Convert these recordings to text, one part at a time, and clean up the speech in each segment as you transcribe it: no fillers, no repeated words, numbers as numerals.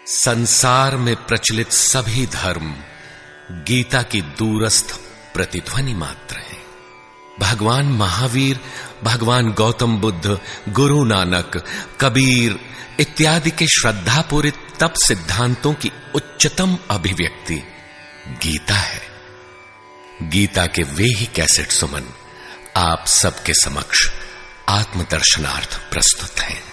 संसार में प्रचलित सभी धर्म गीता की दूरस्थ प्रतिध्वनि मात्र हैं। भगवान महावीर, भगवान गौतम बुद्ध, गुरु नानक, कबीर इत्यादि के श्रद्धापूरित तप सिद्धांतों की उच्चतम अभिव्यक्ति गीता है। गीता के वे ही कैसेट सुमन आप सबके समक्ष आत्मदर्शनार्थ प्रस्तुत हैं।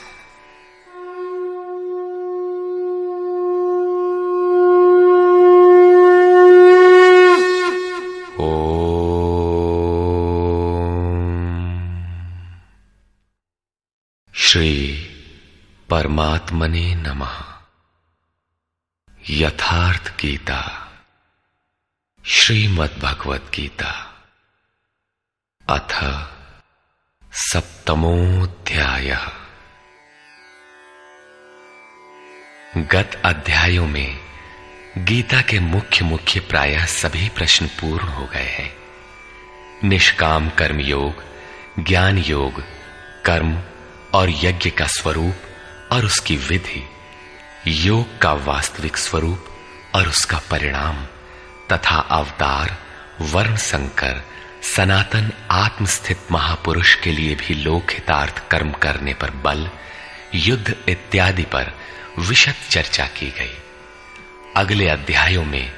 श्री परमात्मने नमः। यथार्थ गीता, श्रीमद् भगवत गीता, अथ सप्तमोऽध्यायः। गत अध्यायों में गीता के मुख्य प्रायः सभी प्रश्न पूर्ण हो गए हैं। निष्काम कर्म योग, ज्ञान योग, कर्म और यज्ञ का स्वरूप और उसकी विधि, योग का वास्तविक स्वरूप और उसका परिणाम तथा अवतार, वर्ण संकर, सनातन आत्मस्थित महापुरुष के लिए भी लोक हितार्थ कर्म करने पर बल, युद्ध इत्यादि पर विशद चर्चा की गई। अगले अध्यायों में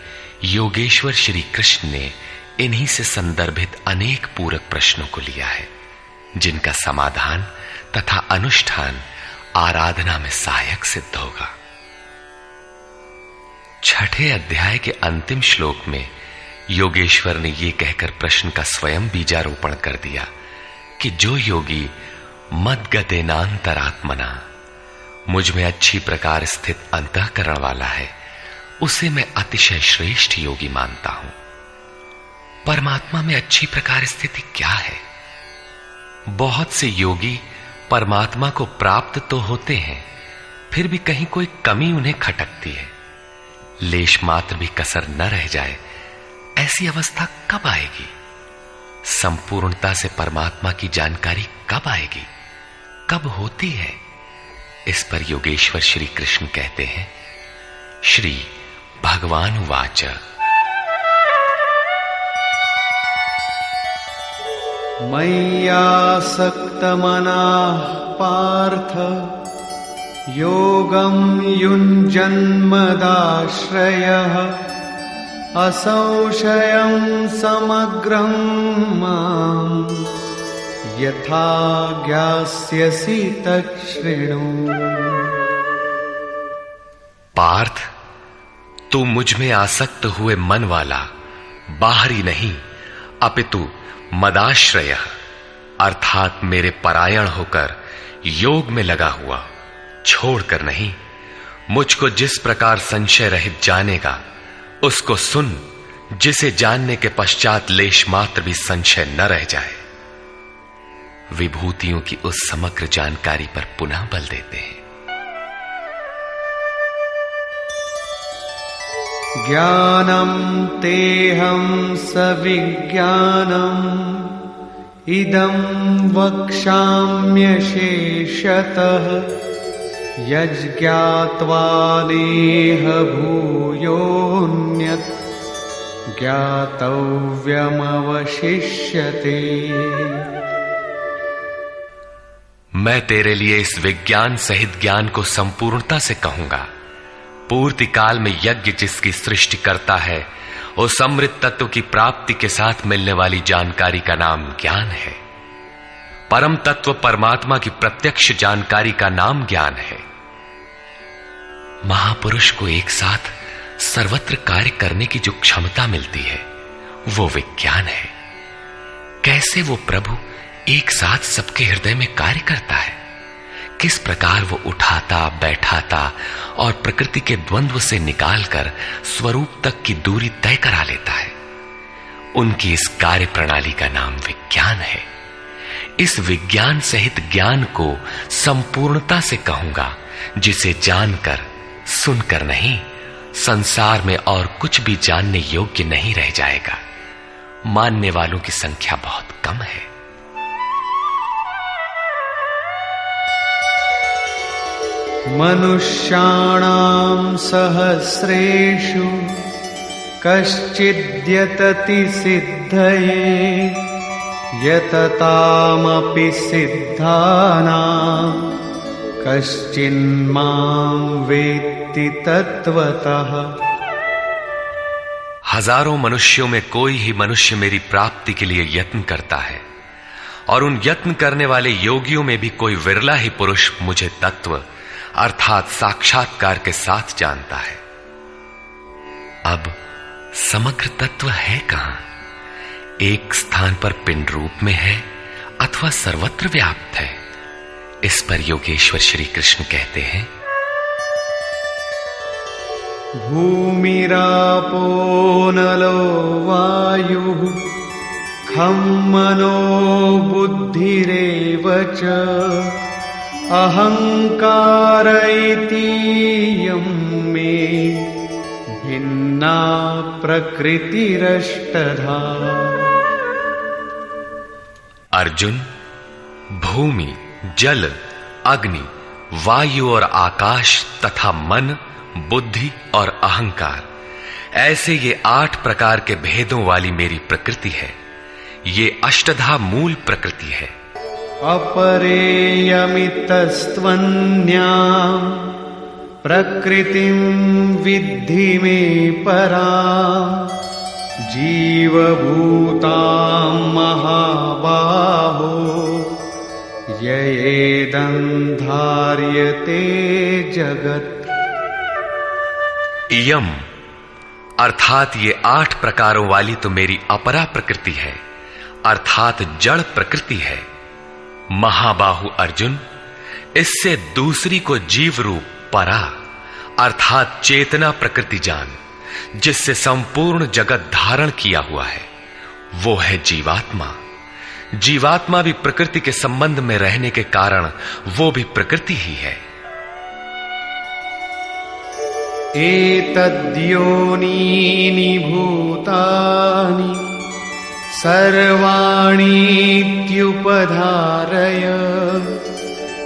योगेश्वर श्री कृष्ण ने इन्हीं से संदर्भित अनेक पूरक प्रश्नों को लिया है, जिनका समाधान तथा अनुष्ठान आराधना में सहायक सिद्ध होगा। छठे अध्याय के अंतिम श्लोक में योगेश्वर ने यह कहकर प्रश्न का स्वयं बीजारोपण कर दिया कि जो योगी मद्गतेनांतरात्मना, मुझ में अच्छी प्रकार स्थित अंतःकरण वाला है, उसे मैं अतिशय श्रेष्ठ योगी मानता हूं। परमात्मा में अच्छी प्रकार स्थिति क्या है? बहुत से योगी परमात्मा को प्राप्त तो होते हैं, फिर भी कहीं कोई कमी उन्हें खटकती है। लेश मात्र भी कसर न रह जाए, ऐसी अवस्था कब आएगी? संपूर्णता से परमात्मा की जानकारी कब आएगी, कब होती है? इस पर योगेश्वर श्री कृष्ण कहते हैं, श्री भगवान उवाच, मय्यासक्तमनाः पार्थ योगं युञ्जन्मदाश्रयः असंशयं समग्रं मां यथा ज्ञास्यसि तच्छृणु। पार्थ, तू मुझ में आसक्त हुए मन वाला, बाहरी नहीं अपितु मदाश्रय अर्थात मेरे परायण होकर योग में लगा हुआ, छोड़कर नहीं, मुझको जिस प्रकार संशय रहित जानेगा उसको सुन, जिसे जानने के पश्चात लेश मात्र भी संशय न रह जाए। विभूतियों की उस समग्र जानकारी पर पुनः बल देते हैं। ज्ञानम तेहं सविज्ञानम इदं वक्ष्याम्यशेषतः यज्ज्ञात्वा नेह भूयोऽन्यत् ज्ञातव्यमवशिष्यते। मैं तेरे लिए इस विज्ञान सहित ज्ञान को संपूर्णता से कहूंगा। पूर्ति काल में यज्ञ जिसकी सृष्टि करता है, उस अमृत तत्व की प्राप्ति के साथ मिलने वाली जानकारी का नाम ज्ञान है। परम तत्व परमात्मा की प्रत्यक्ष जानकारी का नाम ज्ञान है। महापुरुष को एक साथ सर्वत्र कार्य करने की जो क्षमता मिलती है, वो विज्ञान है। कैसे वो प्रभु एक साथ सबके हृदय में कार्य करता है, किस प्रकार वो उठाता, बैठाता और प्रकृति के द्वंद्व से निकालकर स्वरूप तक की दूरी तय करा लेता है, उनकी इस कार्य प्रणाली का नाम विज्ञान है। इस विज्ञान सहित ज्ञान को संपूर्णता से कहूंगा, जिसे जानकर, सुनकर नहीं, संसार में और कुछ भी जानने योग्य नहीं रह जाएगा। मानने वालों की संख्या बहुत कम है। मनुष्याणां सहस्रेषु कश्चिद्यतति सिद्धये यततामपि सिद्धानां कश्चिन्मां वेत्ति तत्वतः। हजारों मनुष्यों में कोई ही मनुष्य मेरी प्राप्ति के लिए यत्न करता है, और उन यत्न करने वाले योगियों में भी कोई विरला ही पुरुष मुझे तत्व अर्थात साक्षात्कार के साथ जानता है। अब समग्र तत्व है कहां? एक स्थान पर पिंड रूप में है अथवा सर्वत्र व्याप्त है? इस पर योगेश्वर श्री कृष्ण कहते हैं, भूमिरापो नलो वायुः खं मनो बुद्धिरेव च अहंकार इतीयं मे भिन्ना प्रकृतिरष्टधा। अर्जुन, भूमि, जल, अग्नि, वायु और आकाश तथा मन, बुद्धि और अहंकार, ऐसे ये 8 प्रकार के भेदों वाली मेरी प्रकृति है। ये अष्टधा मूल प्रकृति है। अपरेयमितस्त्वन्यां प्रकृतिं विद्धि मे परां जीवभूतां महाबाहो ययेदं धार्यते जगत्। इयम अर्थात ये 8 प्रकारों वाली तो मेरी अपरा प्रकृति है, अर्थात जड़ प्रकृति है। महाबाहु अर्जुन, इससे दूसरी को जीव रूप परा अर्थात चेतना प्रकृति जान, जिससे संपूर्ण जगत धारण किया हुआ है, वो है जीवात्मा। जीवात्मा भी प्रकृति के संबंध में रहने के कारण वो भी प्रकृति ही है। एतद्योनीनि भूतानि सर्वाणीत्युपधारय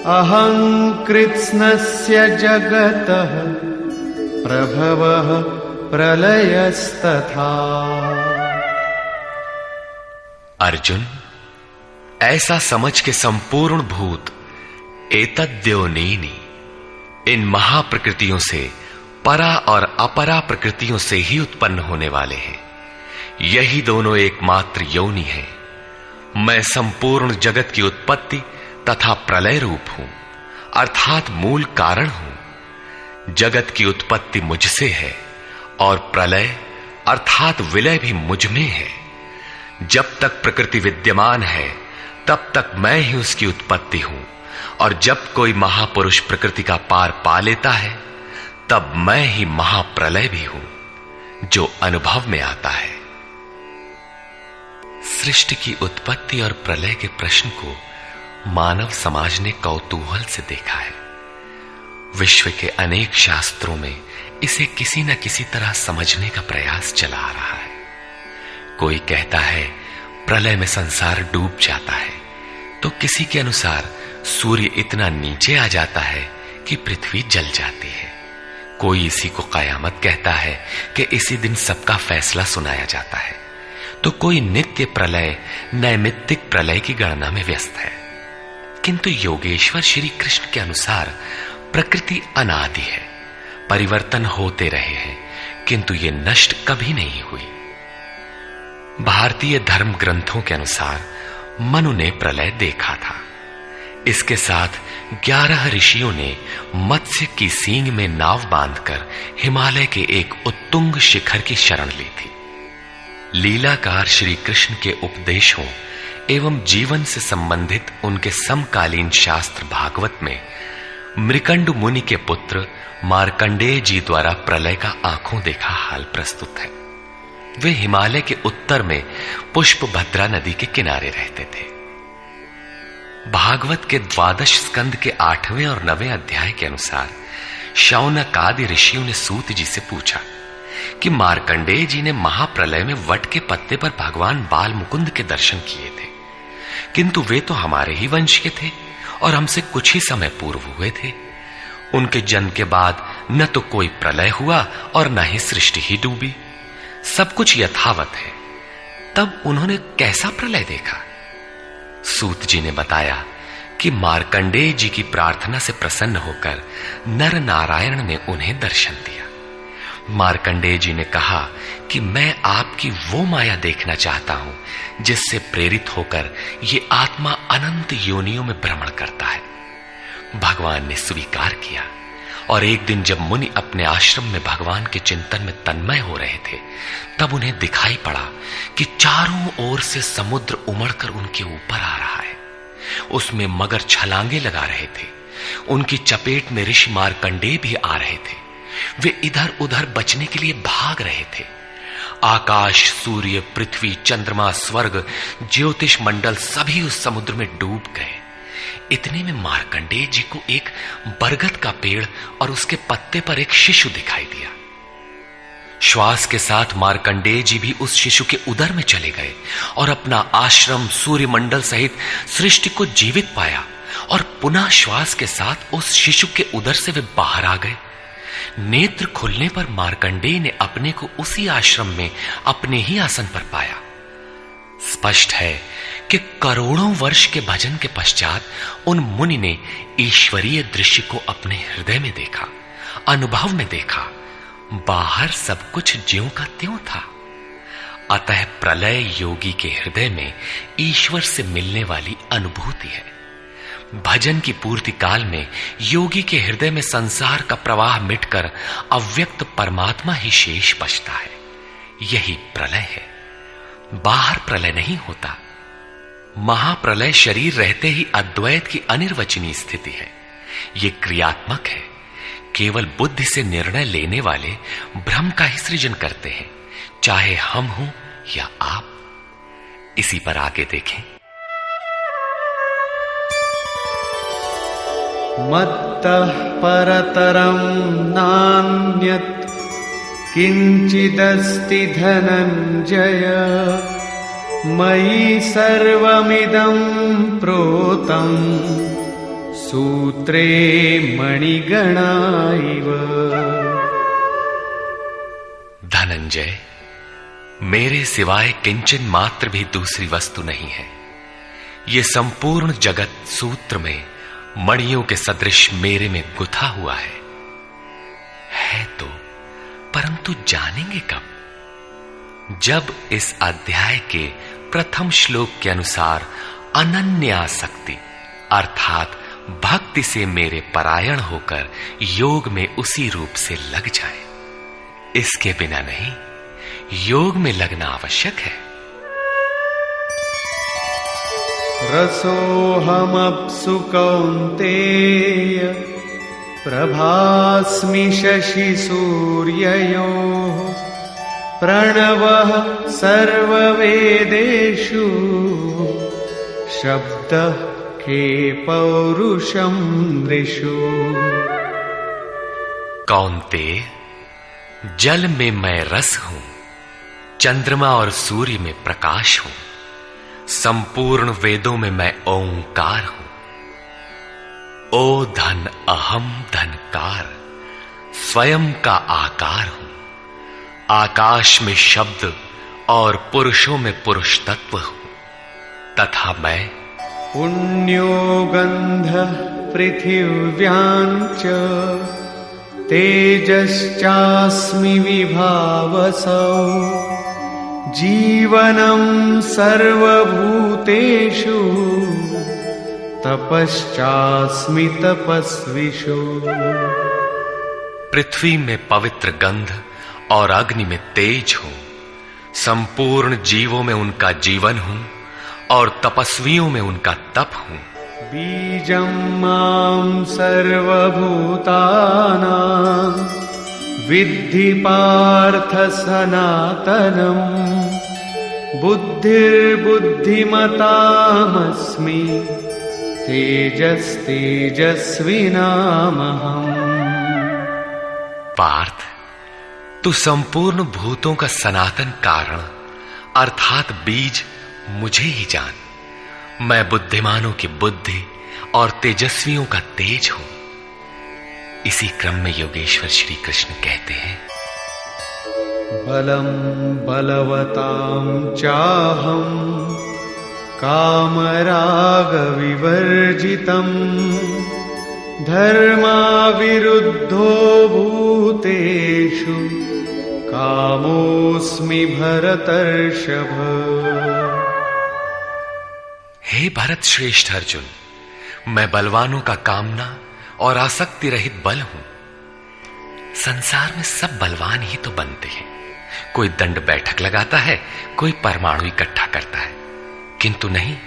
अहं कृत्स्नस्य जगतः प्रभवः प्रलयस्तथा। अर्जुन, ऐसा समझ के संपूर्ण भूत एतद्योनीनि, इन महाप्रकृतियों से परा और अपरा प्रकृतियों से ही उत्पन्न होने वाले हैं। यही दोनों एकमात्र योनि है। मैं संपूर्ण जगत की उत्पत्ति तथा प्रलय रूप हूं, अर्थात मूल कारण हूं। जगत की उत्पत्ति मुझसे है और प्रलय अर्थात विलय भी मुझ में है। जब तक प्रकृति विद्यमान है तब तक मैं ही उसकी उत्पत्ति हूं, और जब कोई महापुरुष प्रकृति का पार पा लेता है तब मैं ही महाप्रलय भी हूं, जो अनुभव में आता है। सृष्टि की उत्पत्ति और प्रलय के प्रश्न को मानव समाज ने कौतूहल से देखा है। विश्व के अनेक शास्त्रों में इसे किसी न किसी तरह समझने का प्रयास चला आ रहा है। कोई कहता है प्रलय में संसार डूब जाता है, तो किसी के अनुसार सूर्य इतना नीचे आ जाता है कि पृथ्वी जल जाती है। कोई इसी को कयामत कहता है कि इसी दिन सबका फैसला सुनाया जाता है, तो कोई नित्य प्रलय नैमित्तिक प्रलय की गणना में व्यस्त है। किंतु योगेश्वर श्री कृष्ण के अनुसार प्रकृति अनादि है, परिवर्तन होते रहे हैं, किंतु ये नष्ट कभी नहीं हुई। भारतीय धर्म ग्रंथों के अनुसार मनु ने प्रलय देखा था। इसके साथ 11 ऋषियों ने मत्स्य की सींग में नाव बांधकर हिमालय के एक उत्तुंग शिखर की शरण ली थी। लीलाकार श्री कृष्ण के उपदेशों एवं जीवन से संबंधित उनके समकालीन शास्त्र भागवत में मृकंड मुनि के पुत्र मार्कंडेय जी द्वारा प्रलय का आंखों देखा हाल प्रस्तुत है। वे हिमालय के उत्तर में पुष्पभद्रा नदी के किनारे रहते थे। भागवत के 12 स्कंद के 8वें और 9वें अध्याय के अनुसार शौनक आदि ऋषियों ने सूत जी से पूछा कि मार्कंडेय जी ने महाप्रलय में वट के पत्ते पर भगवान बाल मुकुंद के दर्शन किए थे, किंतु वे तो हमारे ही वंश के थे और हमसे कुछ ही समय पूर्व हुए थे। उनके जन्म के बाद न तो कोई प्रलय हुआ और न ही सृष्टि ही डूबी, सब कुछ यथावत है। तब उन्होंने कैसा प्रलय देखा? सूत जी ने बताया कि मार्कंडेय जी की प्रार्थना से प्रसन्न होकर नर नारायण ने उन्हें दर्शन दिया। मार्कंडेय जी ने कहा कि मैं आपकी वो माया देखना चाहता हूं जिससे प्रेरित होकर ये आत्मा अनंत योनियों में भ्रमण करता है। भगवान ने स्वीकार किया और एक दिन जब मुनि अपने आश्रम में भगवान के चिंतन में तन्मय हो रहे थे, तब उन्हें दिखाई पड़ा कि चारों ओर से समुद्र उमड़कर उनके ऊपर आ रहा है। उसमें मगर छलांगे लगा रहे थे। उनकी चपेट में ऋषि मार्कंडेय भी आ रहे थे। वे इधर उधर बचने के लिए भाग रहे थे। आकाश, सूर्य, पृथ्वी, चंद्रमा, स्वर्ग, ज्योतिष मंडल सभी उस समुद्र में डूब गए। इतने में मार्कंडेय जी को एक बरगद का पेड़ और उसके पत्ते पर एक शिशु दिखाई दिया। श्वास के साथ मार्कंडेय जी भी उस शिशु के उदर में चले गए और अपना आश्रम, सूर्य मंडल सहित सृष्टि को जीवित पाया और पुनः श्वास के साथ उस शिशु के उदर से वे बाहर आ गए। नेत्र खुलने पर मार्कंडेय ने अपने को उसी आश्रम में अपने ही आसन पर पाया। स्पष्ट है कि करोड़ों वर्ष के भजन के पश्चात उन मुनि ने ईश्वरीय दृश्य को अपने हृदय में देखा, अनुभव में देखा। बाहर सब कुछ ज्यों का त्यों था। अतः प्रलय योगी के हृदय में ईश्वर से मिलने वाली अनुभूति है। भजन की पूर्ति काल में योगी के हृदय में संसार का प्रवाह मिटकर अव्यक्त परमात्मा ही शेष बचता है। यही प्रलय है। बाहर प्रलय नहीं होता। महाप्रलय शरीर रहते ही अद्वैत की अनिर्वचनीय स्थिति है। ये क्रियात्मक है। केवल बुद्धि से निर्णय लेने वाले भ्रम का ही सृजन करते हैं, चाहे हम हों या आप। इसी पर आगे देखें। मत्तः परतरं नान्यत् किंचिदस्ति धनंजय मयि सर्वमिदं प्रोतं सूत्रे मणिगणा इव। धनंजय, मेरे सिवाय किंचन मात्र भी दूसरी वस्तु नहीं है। ये संपूर्ण जगत सूत्र में मणियों के सदृश मेरे में गुथा हुआ है तो, परंतु जानेंगे कब? जब इस अध्याय के प्रथम श्लोक के अनुसार अनन्यासक्ति अर्थात भक्ति से मेरे परायण होकर योग में उसी रूप से लग जाए। इसके बिना नहीं, योग में लगना आवश्यक है। रसोऽहमप्सु कौन्तेय प्रभास्मि शशि सूर्ययोः प्रणवः सर्ववेदेषु शब्दः के पौरुषं नृषु। कौन्तेय, जल में मैं रस हूं, चंद्रमा और सूर्य में प्रकाश हूं, संपूर्ण वेदों में मैं ओंकार हूं। ओ धन अहम धनकार, स्वयं का आकार हूं। आकाश में शब्द और पुरुषों में पुरुष तत्व हूं, तथा मैं पुण्यो गंधः पृथिव्यां च तेजश्चास्मि विभावसौ जीवनं सर्वभूतेषु तपश्चास्मि तपस्विषु। पृथ्वी में पवित्र गंध और अग्नि में तेज हूं, संपूर्ण जीवों में उनका जीवन हूं और तपस्वियों में उनका तप हूं। बीजं मां सर्वभूतानां विद्धि पार्थ सनातनम् बुद्धिर्बुद्धिमतामस्मि तेजस्तेजस्विनामहम्। पार्थ, तू संपूर्ण भूतों का सनातन कारण अर्थात बीज मुझे ही जान। मैं बुद्धिमानों की बुद्धि और तेजस्वियों का तेज हूं। इसी क्रम में योगेश्वर श्री कृष्ण कहते हैं, बलं बलवतां चाहं कामरागविवर्जितं धर्माविरुद्धो भूतेषु कामोऽस्मि भरतर्षभ। हे भरत श्रेष्ठ अर्जुन, मैं बलवानों का कामना और आसक्ति रहित बल हूं। संसार में सब बलवान ही तो बनते हैं। कोई दंड बैठक लगाता है, कोई परमाणु इकट्ठा करता है, किंतु नहीं,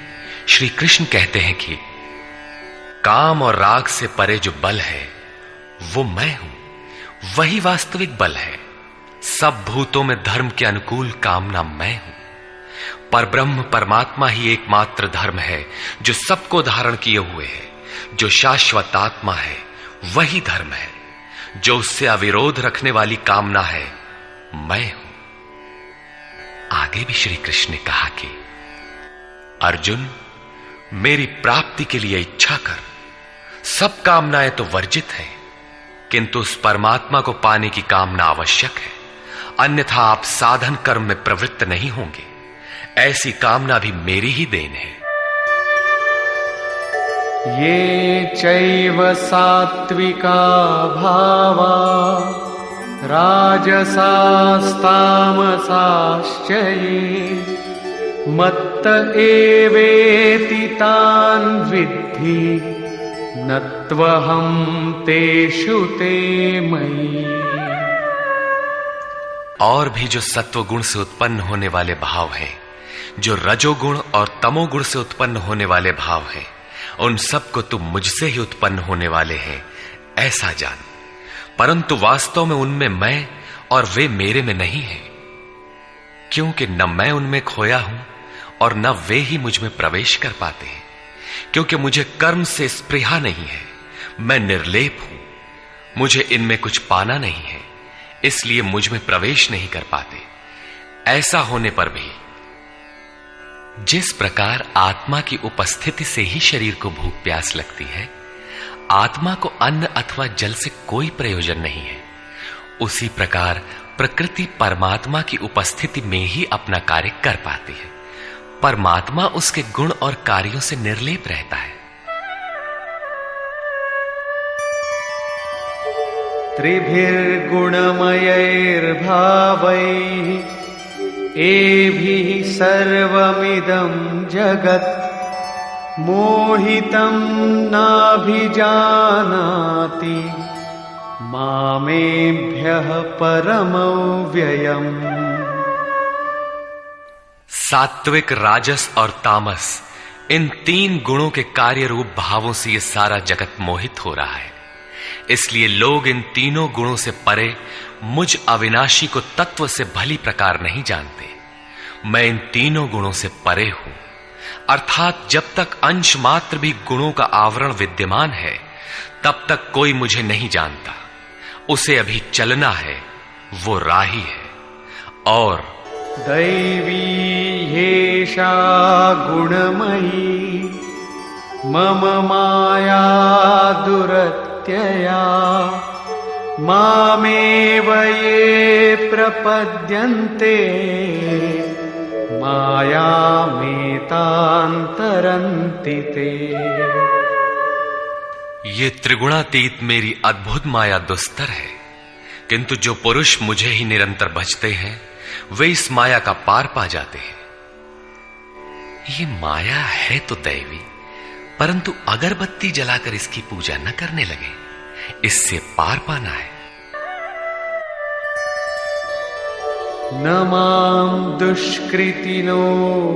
श्री कृष्ण कहते हैं कि काम और राग से परे जो बल है वो मैं हूं, वही वास्तविक बल है। सब भूतों में धर्म के अनुकूल कामना मैं हूं। परब्रह्म परमात्मा ही एकमात्र धर्म है जो सबको धारण किए हुए है। जो शाश्वत आत्मा है वही धर्म है। जो उससे अविरोध रखने वाली कामना है मैं हूं। आगे भी श्री कृष्ण ने कहा कि अर्जुन, मेरी प्राप्ति के लिए इच्छा कर। सब कामनाएं तो वर्जित हैं, किंतु उस परमात्मा को पाने की कामना आवश्यक है, अन्यथा आप साधन कर्म में प्रवृत्त नहीं होंगे। ऐसी कामना भी मेरी ही देन है। ये चैव सात्विका भावा राजसास्तामसाश्च ये मत्त एवेति तान् विद्धि नत्वहं तेषु ते मयि। और भी जो सत्वगुण से उत्पन्न होने वाले भाव हैं, जो रजोगुण और तमोगुण से उत्पन्न होने वाले भाव हैं, उन सब को तुम मुझसे ही उत्पन्न होने वाले हैं ऐसा जान। परंतु वास्तव में उनमें मैं और वे मेरे में नहीं हैं, क्योंकि न मैं उनमें खोया हूं और न वे ही मुझ में प्रवेश कर पाते हैं। क्योंकि मुझे कर्म से स्पृहा नहीं है, मैं निर्लेप हूं, मुझे इनमें कुछ पाना नहीं है, इसलिए मुझ में प्रवेश नहीं कर पाते। ऐसा होने पर भी जिस प्रकार आत्मा की उपस्थिति से ही शरीर को भूख प्यास लगती है, आत्मा को अन्न अथवा जल से कोई प्रयोजन नहीं है, उसी प्रकार प्रकृति परमात्मा की उपस्थिति में ही अपना कार्य कर पाती है। परमात्मा उसके गुण और कार्यों से निर्लेप रहता है। त्रिभिर्गुणमयैर्भावैः एभिः सर्वमिदं जगत् मोहितं नाभिजानाति मामेभ्यः परमव्ययम्। सात्विक, राजस और तामस, इन तीन गुणों के कार्य रूप भावों से यह सारा जगत मोहित हो रहा है। इसलिए लोग इन तीनों गुणों से परे मुझ अविनाशी को तत्व से भली प्रकार नहीं जानते। मैं इन तीनों गुणों से परे हूं, अर्थात जब तक अंश मात्र भी गुणों का आवरण विद्यमान है तब तक कोई मुझे नहीं जानता। उसे अभी चलना है, वो राही है। और दैवी ह्येषा गुणमयी मम माया दुरत्यया मामेव ये प्रपद्यन्ते मायामेतान्तरन्ति ते। ये त्रिगुणातीत मेरी अद्भुत माया दुस्तर है, किंतु जो पुरुष मुझे ही निरंतर भजते हैं वे इस माया का पार पा जाते हैं। ये माया है तो दैवी, परंतु अगरबत्ती जलाकर इसकी पूजा न करने लगे, इससे पार पाना है। न मां दुष्कृतिनो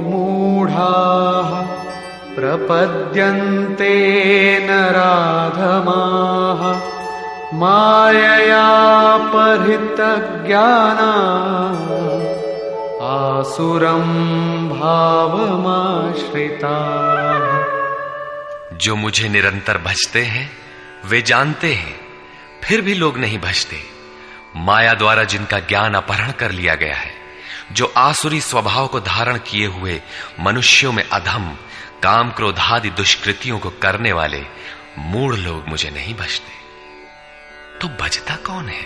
मूढ़ाः प्रपद्यन्ते नराधमाः मायया परितज्ञानाः आसुरं भावमाश्रिताः। जो मुझे निरंतर भजते हैं वे जानते हैं, फिर भी लोग नहीं भजते। माया द्वारा जिनका ज्ञान अपहरण कर लिया गया है, जो आसुरी स्वभाव को धारण किए हुए मनुष्यों में अधम काम क्रोधादि दुष्कृतियों को करने वाले मूढ़ लोग मुझे नहीं भजते। तो भजता कौन है?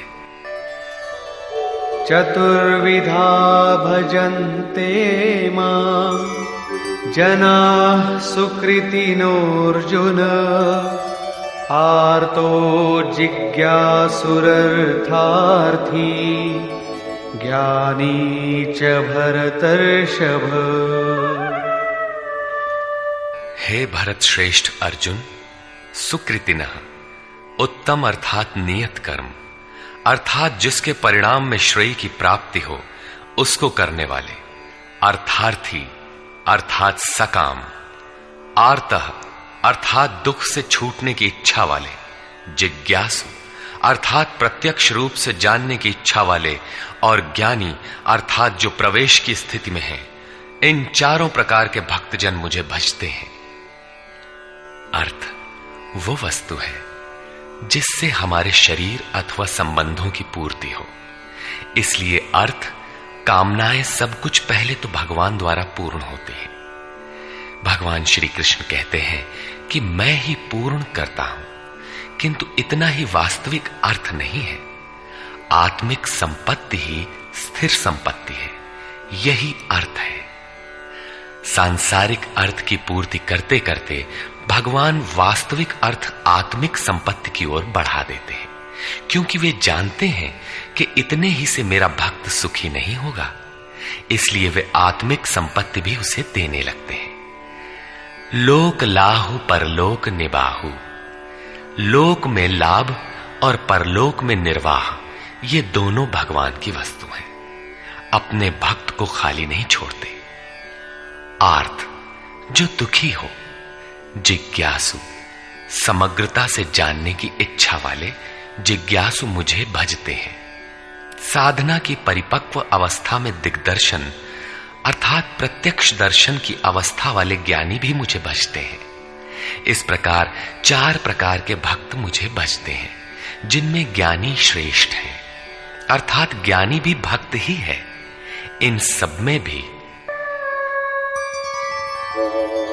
चतुर्विधा भजन्ते मां जनाः सुकृतिनोऽर्जुन आर्तो जिज्ञासुरर्थार्थी ज्ञानी च भरतर्षभ। हे भरत श्रेष्ठ अर्जुन, सुकृतिनः उत्तम अर्थात नियत कर्म, अर्थात जिसके परिणाम में श्रेय की प्राप्ति हो उसको करने वाले, अर्थार्थी अर्थात सकाम, आर्तः अर्थात दुख से छूटने की इच्छा वाले, जिज्ञासु अर्थात प्रत्यक्ष रूप से जानने की इच्छा वाले, और ज्ञानी अर्थात जो प्रवेश की स्थिति में है। इन चारों प्रकार के भक्तजन मुझे भजते हैं। अर्थ वो वस्तु है जिससे हमारे शरीर अथवा संबंधों की पूर्ति हो। इसलिए अर्थ, कामनाएं सब कुछ पहले तो भगवान द्वारा पूर्ण होती है। भगवान श्री कृष्ण कहते हैं कि मैं ही पूर्ण करता हूं, किंतु इतना ही वास्तविक अर्थ नहीं है। आत्मिक संपत्ति ही स्थिर संपत्ति है, यही अर्थ है। सांसारिक अर्थ की पूर्ति करते करते भगवान वास्तविक अर्थ आत्मिक संपत्ति की ओर बढ़ा देते हैं, क्योंकि वे जानते हैं कि इतने ही से मेरा भक्त सुखी नहीं होगा। इसलिए वे आत्मिक संपत्ति भी उसे देने लगते हैं। लोक लाहु परलोक निबाहु, लोक में लाभ और परलोक में निर्वाह, ये दोनों भगवान की वस्तु हैं। अपने भक्त को खाली नहीं छोड़ते। आर्त, जो दुखी हो, जिज्ञासु, समग्रता से जानने की इच्छा वाले जिज्ञासु मुझे भजते हैं। साधना की परिपक्व अवस्था में दिग्दर्शन अर्थात प्रत्यक्ष दर्शन की अवस्था वाले ज्ञानी भी मुझे भजते हैं। इस प्रकार 4 प्रकार के भक्त मुझे भजते हैं, जिनमें ज्ञानी श्रेष्ठ है, अर्थात ज्ञानी भी भक्त ही है। इन सब में भी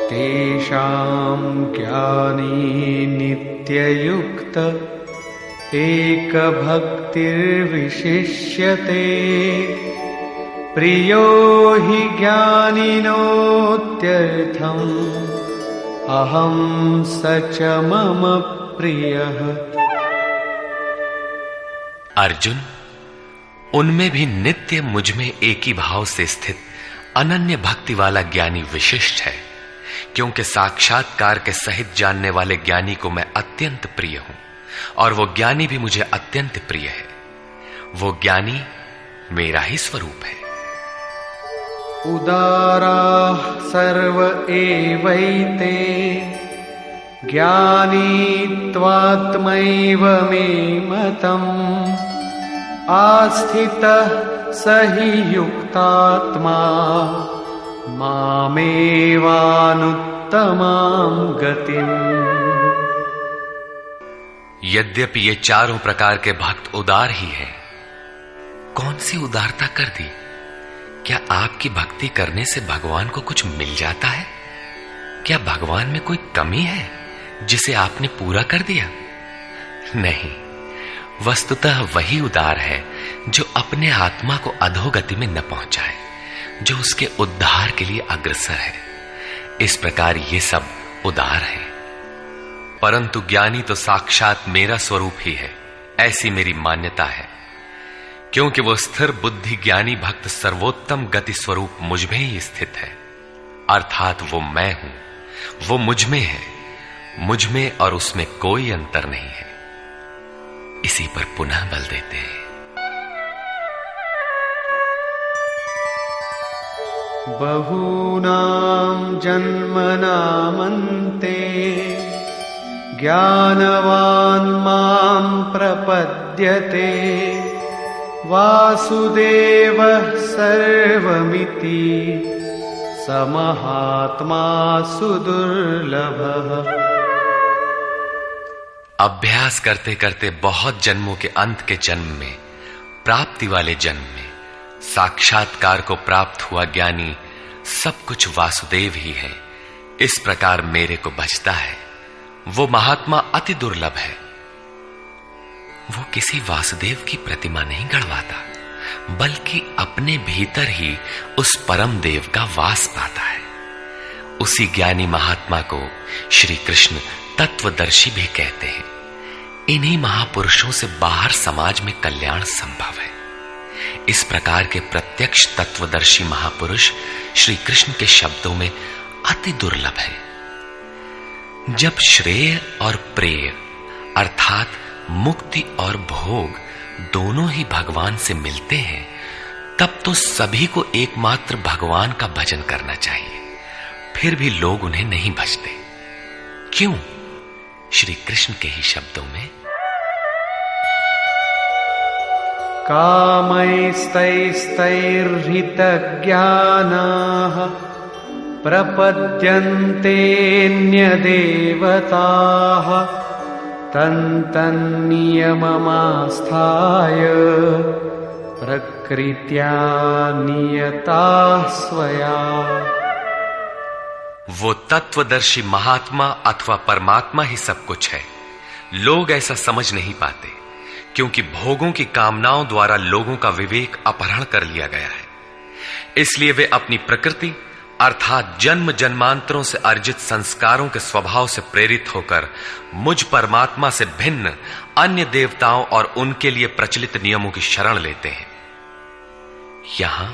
तेषां ज्ञानी नित्ययुक्त एकभक्तिर्विशिष्यते प्रियो हि ज्ञानिनोत्यर्थम् अहं स च मम प्रियः। अर्जुन, उनमें भी नित्य मुझ में एक ही भाव से स्थित अनन्य भक्ति वाला ज्ञानी विशिष्ट है, क्योंकि साक्षात्कार के सहित जानने वाले ज्ञानी को मैं अत्यंत प्रिय हूं और वो ज्ञानी भी मुझे अत्यंत प्रिय है। वो ज्ञानी मेरा ही स्वरूप है। उदाराः सर्व एवैते ज्ञानी त्वात्मैव मे मतम् आस्थितः स हि युक्तात्मा मामेवानुत्तमां गतिम्। यद्यपि ये चारों प्रकार के भक्त उदार ही हैं, कौन सी उदारता कर दी? क्या आपकी भक्ति करने से भगवान को कुछ मिल जाता है? क्या भगवान में कोई कमी है जिसे आपने पूरा कर दिया? नहीं, वस्तुतः वही उदार है जो अपने आत्मा को अधोगति में न पहुंचाए, जो उसके उद्धार के लिए अग्रसर है। इस प्रकार ये सब उदार है। परंतु ज्ञानी तो साक्षात मेरा स्वरूप ही है, ऐसी मेरी मान्यता है, क्योंकि वो स्थिर बुद्धि ज्ञानी भक्त सर्वोत्तम गति स्वरूप मुझ में ही स्थित है। अर्थात वो मैं हूं, वो मुझ में है, मुझ में और उसमें कोई अंतर नहीं है। इसी पर पुनः बल देते हैं। बहूनां जन्मनामन्ते ज्ञानवान् मां प्रपद्यते वासुदेवः सर्वमिति समहात्मा सुदुर्लभः। अभ्यास करते करते बहुत जन्मों के अंत के जन्म में, प्राप्ति वाले जन्म में साक्षात्कार को प्राप्त हुआ ज्ञानी सब कुछ वासुदेव ही है। इस प्रकार मेरे को भजता है। वो महात्मा अति दुर्लभ है। वो किसी वासुदेव की प्रतिमा नहीं गढ़वाता, बल्कि अपने भीतर ही उस परम देव का वास पाता है। उसी ज्ञानी महात्मा को श्री कृष्ण तत्वदर्शी भी कहते हैं। इन्हीं महापुरुषों से बाहर समाज में कल्याण संभव है। इस प्रकार के प्रत्यक्ष तत्वदर्शी महापुरुष श्री कृष्ण के शब्दों में अति दुर्लभ है। जब श्रेय और प्रेय अर्थात मुक्ति और भोग दोनों ही भगवान से मिलते हैं, तब तो सभी को एकमात्र भगवान का भजन करना चाहिए। फिर भी लोग उन्हें नहीं भजते। क्यों? श्री कृष्ण के ही शब्दों में, कामैस्तैस्तैर्हितज्ञानाः प्रपद्यन्तेऽन्यदेवताः तन्तन्नियममास्थाय प्रकृत्या नियताः स्वया। वो तत्वदर्शी महात्मा अथवा परमात्मा ही सब कुछ है। लोग ऐसा समझ नहीं पाते, क्योंकि भोगों की कामनाओं द्वारा लोगों का विवेक अपहरण कर लिया गया है। इसलिए वे अपनी प्रकृति अर्थात जन्म जन्मांतरों से अर्जित संस्कारों के स्वभाव से प्रेरित होकर मुझ परमात्मा से भिन्न अन्य देवताओं और उनके लिए प्रचलित नियमों की शरण लेते हैं। यहां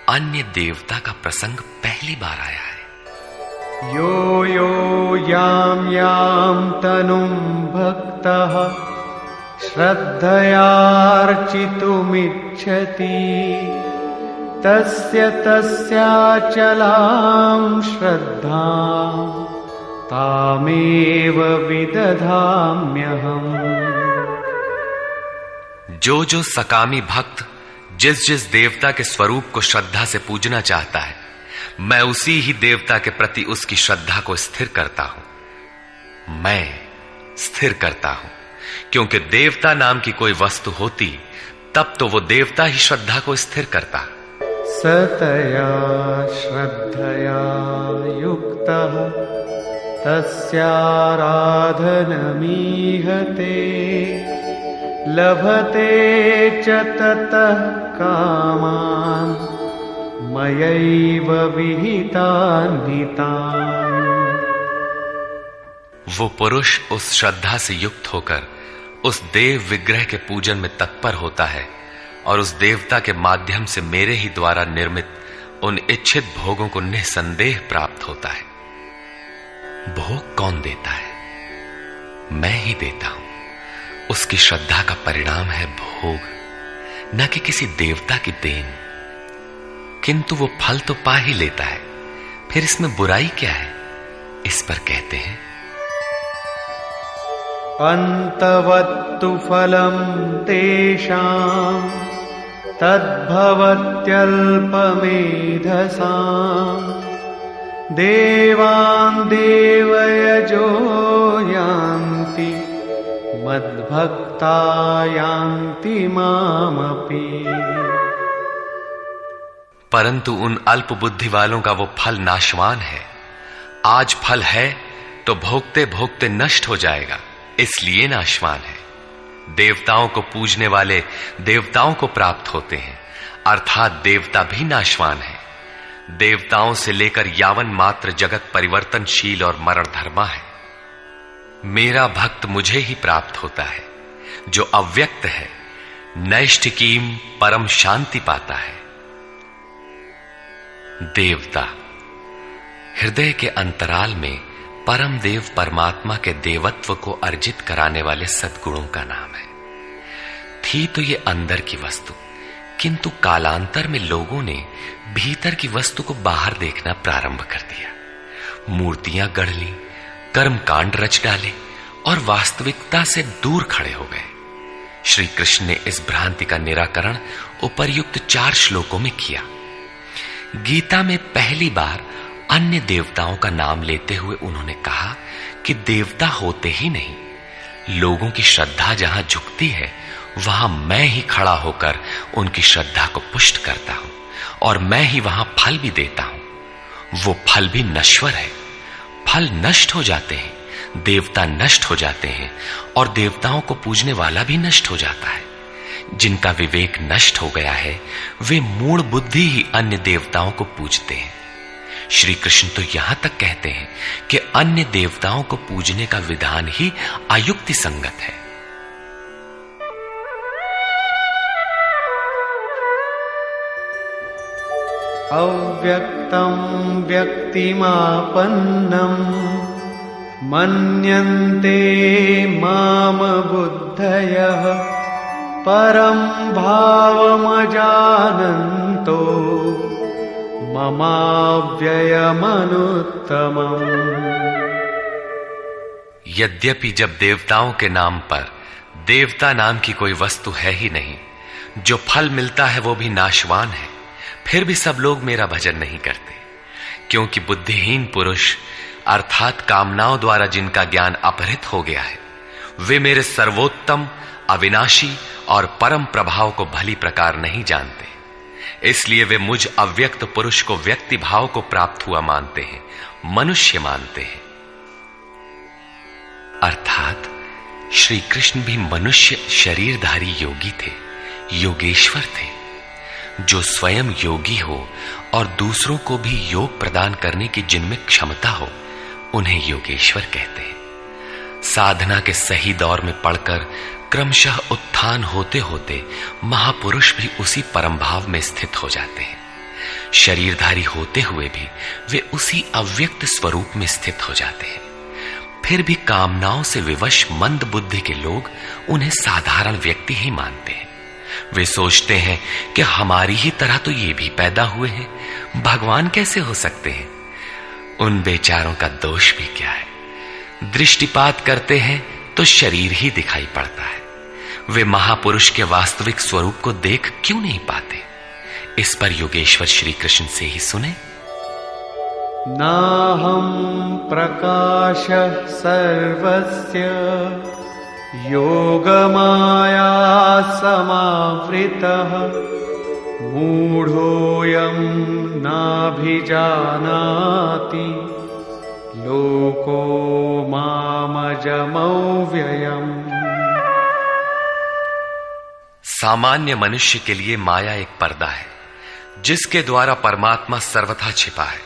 अन्य देवता का प्रसंग पहली बार आया है। यो यो यां यां तनुं भक्तः श्रद्धयार्चितुमिच्छति तस्य तस्याचलां श्रद्धां तामेव विदधाम्यहम्। जो सकामी भक्त जिस जिस देवता के स्वरूप को श्रद्धा से पूजना चाहता है, मैं उसी ही देवता के प्रति उसकी श्रद्धा को स्थिर करता हूं। मैं स्थिर करता हूं, क्योंकि देवता नाम की कोई वस्तु होती तब तो वो देवता ही श्रद्धा को स्थिर करता। सतया श्रद्धया युक्तः तस्याराधनमीहते लभते च ततः कामान् मयैव विहितान् हितान्। वो पुरुष उस श्रद्धा से युक्त होकर उस देव विग्रह के पूजन में तत्पर होता है और उस देवता के माध्यम से मेरे ही द्वारा निर्मित उन इच्छित भोगों को निसंदेह प्राप्त होता है। भोग कौन देता है? मैं ही देता हूं। उसकी श्रद्धा का परिणाम है भोग, न कि किसी देवता की देन। किंतु वो फल तो पा ही लेता है, फिर इसमें बुराई क्या है? इस पर कहते हैं, अन्तवत्तु फलं तेषां तद्भवत्यल्पमेधसां देवान् देवयजो यान्ति मद्भक्ता यान्ति मामपि। परंतु उन अल्प बुद्धि वालों का वो फल नाशवान है। आज फल है तो भोगते भोगते नष्ट हो जाएगा, इसलिए नाशवान है। देवताओं को पूजने वाले देवताओं को प्राप्त होते हैं, अर्थात देवता भी नाशवान है। देवताओं से लेकर यावन मात्र जगत परिवर्तनशील और मरणधर्मा है। मेरा भक्त मुझे ही प्राप्त होता है, जो अव्यक्त है, नैष्ठिकीम परम शांति पाता है। देवता हृदय के अंतराल में परम देव परमात्मा के देवत्व को अर्जित कराने वाले सद्गुणों का नाम है। थी तो ये अंदर की वस्तु, किंतु कालांतर में लोगों ने भीतर की वस्तु को बाहर देखना प्रारंभ कर दिया। मूर्तियां गढ़ ली, कर्म कांड रच डाले और वास्तविकता से दूर खड़े हो गए। श्री कृष्ण ने इस भ्रांति का निराकरण उपर्युक्त 4 श्लोकों में किया। गीता में पहली बार अन्य देवताओं का नाम लेते हुए उन्होंने कहा कि देवता होते ही नहीं, लोगों की श्रद्धा जहां झुकती है वहां मैं ही खड़ा होकर उनकी श्रद्धा को पुष्ट करता हूं और मैं ही वहां फल भी देता हूं। वो फल भी नश्वर है। फल नष्ट हो जाते हैं, देवता नष्ट हो जाते हैं और देवताओं को पूजने वाला भी नष्ट हो जाता है। जिनका विवेक नष्ट हो गया है वे मूढ़ बुद्धि ही अन्य देवताओं को पूजते हैं। श्री कृष्ण तो यहां तक कहते हैं कि अन्य देवताओं को पूजने का विधान ही अयुक्ति संगत है। अव्यक्तं व्यक्तिमापन्नं मन्यन्ते माम बुद्धयः परं भावमजानन्तो ममाव्ययमनुत्तमम्। यद्यपि जब देवताओं के नाम पर देवता नाम की कोई वस्तु है ही नहीं, जो फल मिलता है वो भी नाशवान है, फिर भी सब लोग मेरा भजन नहीं करते, क्योंकि बुद्धिहीन पुरुष अर्थात कामनाओं द्वारा जिनका ज्ञान अपहृत हो गया है, वे मेरे सर्वोत्तम, अविनाशी और परम प्रभाव को भली प्रकार नहीं जानते। इसलिए वे मुझ अव्यक्त पुरुष को व्यक्ति भाव को प्राप्त हुआ मानते हैं, मनुष्य मानते हैं। अर्थात श्री कृष्ण भी मनुष्य शरीरधारी योगी थे, योगेश्वर थे। जो स्वयं योगी हो और दूसरों को भी योग प्रदान करने की जिनमें क्षमता हो, उन्हें योगेश्वर कहते हैं। साधना के सही दौर में पड़कर क्रमशः उत्थान होते होते महापुरुष भी उसी परम भाव में स्थित हो जाते हैं। शरीरधारी होते हुए भी वे उसी अव्यक्त स्वरूप में स्थित हो जाते हैं। फिर भी कामनाओं से विवश मंद बुद्धि के लोग उन्हें साधारण व्यक्ति ही मानते हैं। वे सोचते हैं कि हमारी ही तरह तो ये भी पैदा हुए हैं, भगवान कैसे हो सकते हैं। उन बेचारों का दोष भी क्या है। दृष्टिपात करते हैं तो शरीर ही दिखाई पड़ता है। वे महापुरुष के वास्तविक स्वरूप को देख क्यों नहीं पाते। इस पर योगेश्वर श्री कृष्ण से ही सुने। नाहं प्रकाशः सर्वस्य योगमाया समावृतः मूढ़ोऽयं नाभिजानाति लोको मामजमव्ययम्। सामान्य मनुष्य के लिए माया एक पर्दा है जिसके द्वारा परमात्मा सर्वथा छिपा है।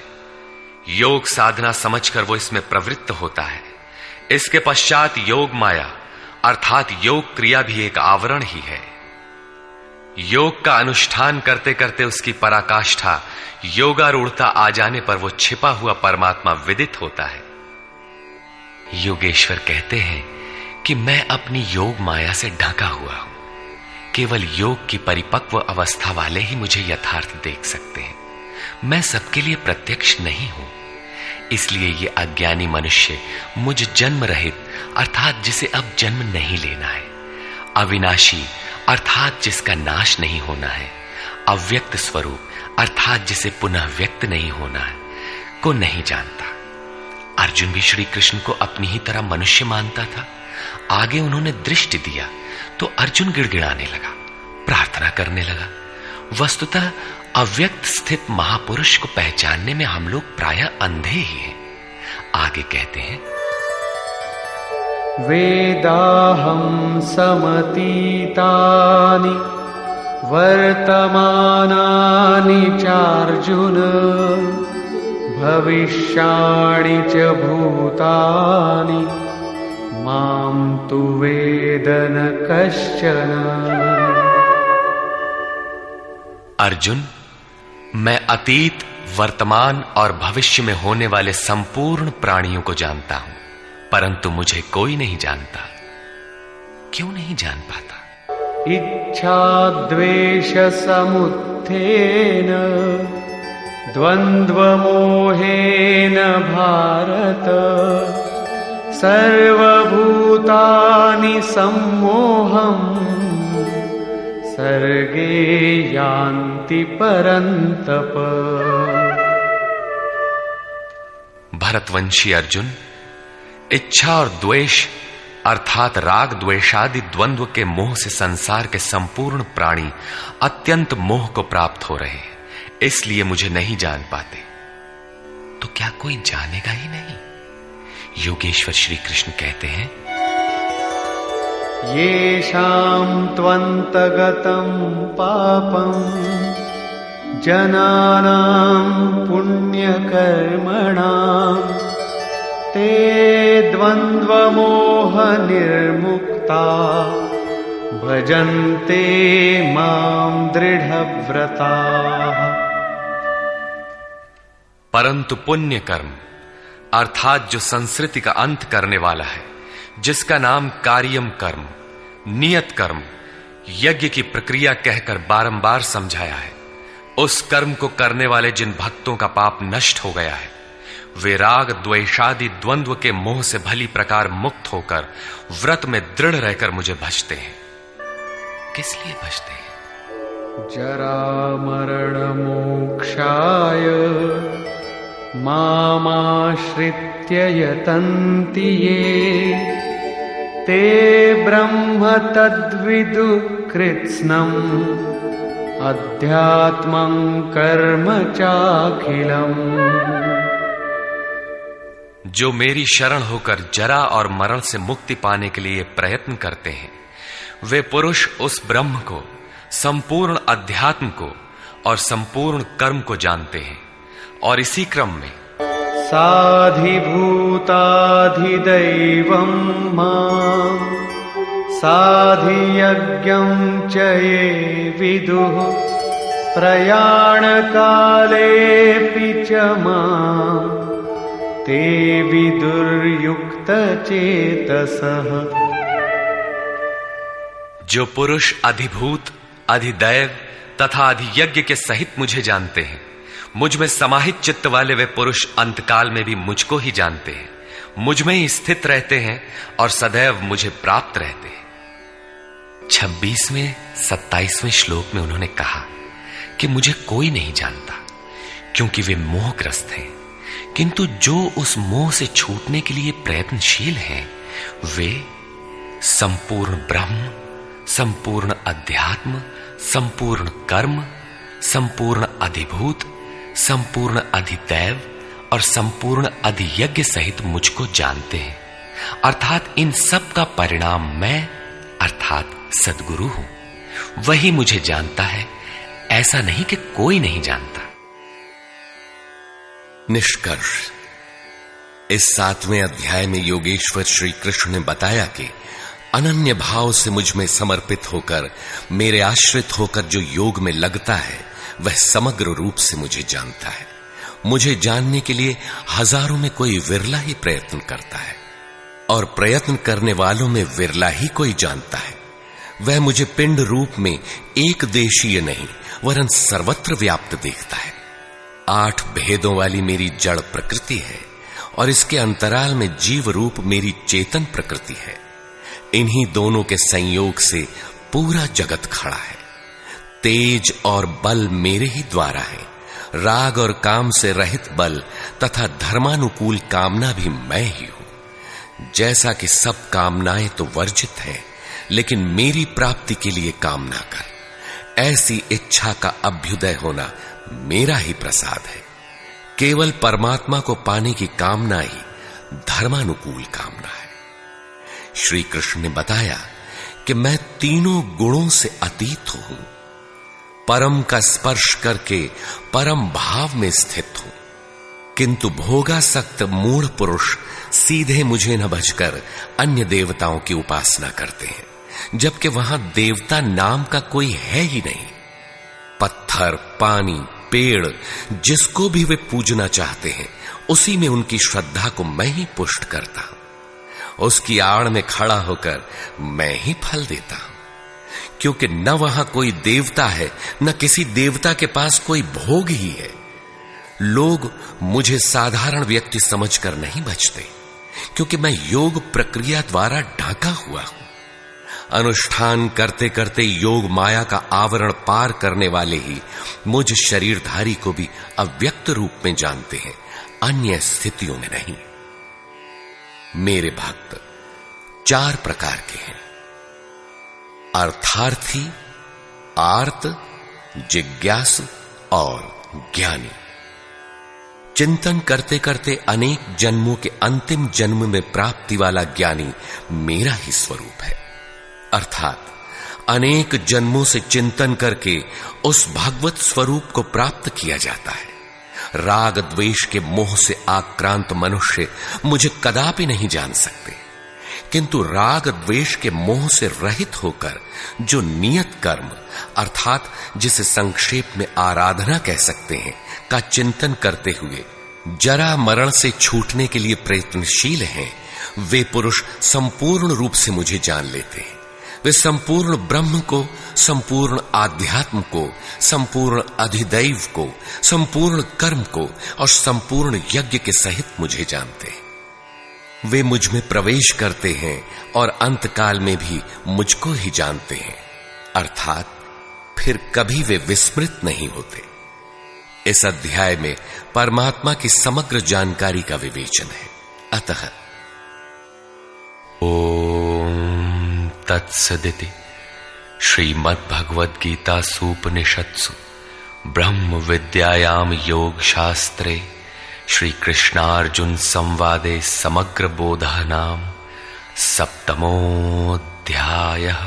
योग साधना समझकर वो इसमें प्रवृत्त होता है। इसके पश्चात योग माया अर्थात योग क्रिया भी एक आवरण ही है। योग का अनुष्ठान करते करते उसकी पराकाष्ठा योगारूढ़ता आ जाने पर वो छिपा हुआ परमात्मा विदित होता है। योगेश्वर कहते हैं कि मैं अपनी योग माया से ढका हुआ हूं। केवल योग की परिपक्व अवस्था वाले ही मुझे यथार्थ देख सकते हैं। मैं सबके लिए प्रत्यक्ष नहीं हूं। इसलिए ये अज्ञानी मनुष्य मुझ जन्म रहित अर्थात जिसे अब जन्म नहीं लेना है, अविनाशी अर्थात जिसका नाश नहीं होना है, अव्यक्त स्वरूप अर्थात जिसे पुनः व्यक्त नहीं होना है, को नहीं जानता। अर्जुन भी श्री कृष्ण को अपनी ही तरह मनुष्य मानता था। आगे उन्होंने दृष्टि दिया तो अर्जुन गिड़गिड़ाने लगा, प्रार्थना करने लगा। वस्तुतः अव्यक्त स्थित महापुरुष को पहचानने में हम लोग प्रायः अंधे ही हैं। आगे कहते हैं, वेदाहं समतीतानि वर्तमानानि चार्जुन भविष्याणि च भूतानि मां तु वेद न कश्चन। अर्जुन, मैं अतीत, वर्तमान और भविष्य में होने वाले संपूर्ण प्राणियों को जानता हूं, परंतु मुझे कोई नहीं जानता। क्यों नहीं जान पाता? इच्छा द्वेष समुत्थेन द्वंद्व मोहेन भारत सर्वभूतानि सम्मोहम् सर्गे यान्ति परन्तप। भरतवंशी अर्जुन, इच्छा और द्वेष अर्थात राग द्वेषादि द्वंद्व के मोह से संसार के संपूर्ण प्राणी अत्यंत मोह को प्राप्त हो रहे हैं, इसलिए मुझे नहीं जान पाते। तो क्या कोई जानेगा ही नहीं? योगेश्वर श्री कृष्ण कहते हैं, येषां त्वन्तगतं पापं जनानां पुण्यकर्मणां ते द्वन्द्वमोह निर्मुक्ता भजन्ते मां दृढ़व्रताः। परंतु पुण्य कर्म अर्थात जो संस्कृति का अंत करने वाला है, जिसका नाम कार्यम कर्म, नियत कर्म, यज्ञ की प्रक्रिया कहकर बारंबार समझाया है, उस कर्म को करने वाले जिन भक्तों का पाप नष्ट हो गया है, वे राग द्वेषादि द्वंद्व के मोह से भली प्रकार मुक्त होकर व्रत में दृढ़ रहकर मुझे भजते हैं। किस लिए भजते हैं? जरा मरण मोक्षाय मामाश्रित्य यतन्ति ये ते ब्रह्म तद्विदु कृत्स्नम् अध्यात्मं कर्म चाखिलम्। जो मेरी शरण होकर जरा और मरण से मुक्ति पाने के लिए प्रयत्न करते हैं, वे पुरुष उस ब्रह्म को, संपूर्ण अध्यात्म को और संपूर्ण कर्म को जानते हैं, और इसी क्रम में साधिभूताधिदैवं मां साधियज्ञं च ये विदुः प्रयाणकालेऽपि च मां ते विदुर्युक्तचेतसः। जो पुरुष अधिभूत, अधिदैव तथा अधियज्ञ के सहित मुझे जानते हैं, मुझ में समाहित चित्त वाले वे पुरुष अंतकाल में भी मुझको ही जानते हैं, मुझ में ही स्थित रहते हैं और सदैव मुझे प्राप्त रहते हैं। 26वें 27वें श्लोक में उन्होंने कहा कि मुझे कोई नहीं जानता, क्योंकि वे मोहग्रस्त हैं, किंतु जो उस मोह से छूटने के लिए प्रयत्नशील हैं, वे संपूर्ण ब्रह्म, संपूर्ण अध्यात्म, संपूर्ण कर्म, संपूर्ण अधिभूत, संपूर्ण अधिदैव और संपूर्ण अधियज्ञ सहित मुझको जानते हैं, अर्थात इन सब का परिणाम मैं अर्थात सद्गुरु हूं। वही मुझे जानता है, ऐसा नहीं कि कोई नहीं जानता। निष्कर्ष, इस 7वें अध्याय में योगेश्वर श्री कृष्ण ने बताया कि अनन्य भाव से मुझ में समर्पित होकर, मेरे आश्रित होकर जो योग में लगता है, वह समग्र रूप से मुझे जानता है। मुझे जानने के लिए हजारों में कोई विरला ही प्रयत्न करता है, और प्रयत्न करने वालों में विरला ही कोई जानता है। वह मुझे पिंड रूप में एक देशीय नहीं वरन सर्वत्र व्याप्त देखता है। 8 भेदों वाली मेरी जड़ प्रकृति है, और इसके अंतराल में जीव रूप मेरी चेतन प्रकृति है। इन्हीं दोनों के संयोग से पूरा जगत खड़ा है। तेज और बल मेरे ही द्वारा है। राग और काम से रहित बल तथा धर्मानुकूल कामना भी मैं ही हूं। जैसा कि सब कामनाएं तो वर्जित है, लेकिन मेरी प्राप्ति के लिए कामना कर, ऐसी इच्छा का अभ्युदय होना मेरा ही प्रसाद है। केवल परमात्मा को पाने की कामना ही धर्मानुकूल कामना है। श्री कृष्ण ने बताया कि मैं तीनों गुणों से अतीत हूं, परम का स्पर्श करके परम भाव में स्थित हूं, किंतु भोगासक्त मूढ़ पुरुष सीधे मुझे न भजकर अन्य देवताओं की उपासना करते हैं, जबकि वहां देवता नाम का कोई है ही नहीं। पत्थर, पानी, पेड़, जिसको भी वे पूजना चाहते हैं, उसी में उनकी श्रद्धा को मैं ही पुष्ट करता हूं। उसकी आड़ में खड़ा होकर मैं ही फल देता हूं, क्योंकि न वहां कोई देवता है, न किसी देवता के पास कोई भोग ही है। लोग मुझे साधारण व्यक्ति समझकर नहीं भजते, क्योंकि मैं योग प्रक्रिया द्वारा ढका हुआ हूं। अनुष्ठान करते करते योग माया का आवरण पार करने वाले ही मुझ शरीरधारी को भी अव्यक्त रूप में जानते हैं, अन्य स्थितियों में नहीं। मेरे भक्त 4 प्रकार के हैं: अर्थार्थी, आर्त, जिज्ञासु और ज्ञानी। चिंतन करते करते अनेक जन्मों के अंतिम जन्म में प्राप्ति वाला ज्ञानी मेरा ही स्वरूप है। अर्थात अनेक जन्मों से चिंतन करके उस भगवत स्वरूप को प्राप्त किया जाता है। राग द्वेष के मोह से आक्रांत मनुष्य मुझे कदापि नहीं जान सकते, किंतु राग द्वेष के मोह से रहित होकर जो नियत कर्म अर्थात जिसे संक्षेप में आराधना कह सकते हैं का चिंतन करते हुए जरा मरण से छूटने के लिए प्रयत्नशील हैं, वे पुरुष संपूर्ण रूप से मुझे जान लेते हैं। वे संपूर्ण ब्रह्म को, संपूर्ण आध्यात्म को, संपूर्ण अधिदैव को, संपूर्ण कर्म को और संपूर्ण यज्ञ के सहित मुझे जानते हैं। वे मुझ में प्रवेश करते हैं और अंतकाल में भी मुझको ही जानते हैं, अर्थात फिर कभी वे विस्मृत नहीं होते। इस अध्याय में परमात्मा की समग्र जानकारी का विवेचन है। अतः ओम तत्सदिति श्रीमद्भगवद्गीतासूपनिषत्सु ब्रह्म विद्यायाम योग शास्त्रे श्री कृष्णार्जुन संवादे समग्र बोधः नाम सप्तमोऽध्यायः।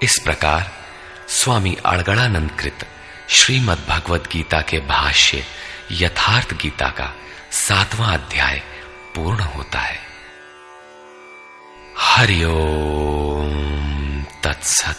इस प्रकार स्वामी अड़गड़ानंद कृत श्रीमद् भगवद गीता के भाष्य यथार्थ गीता का 7वां अध्याय पूर्ण होता है। हरि ओम तत्सत।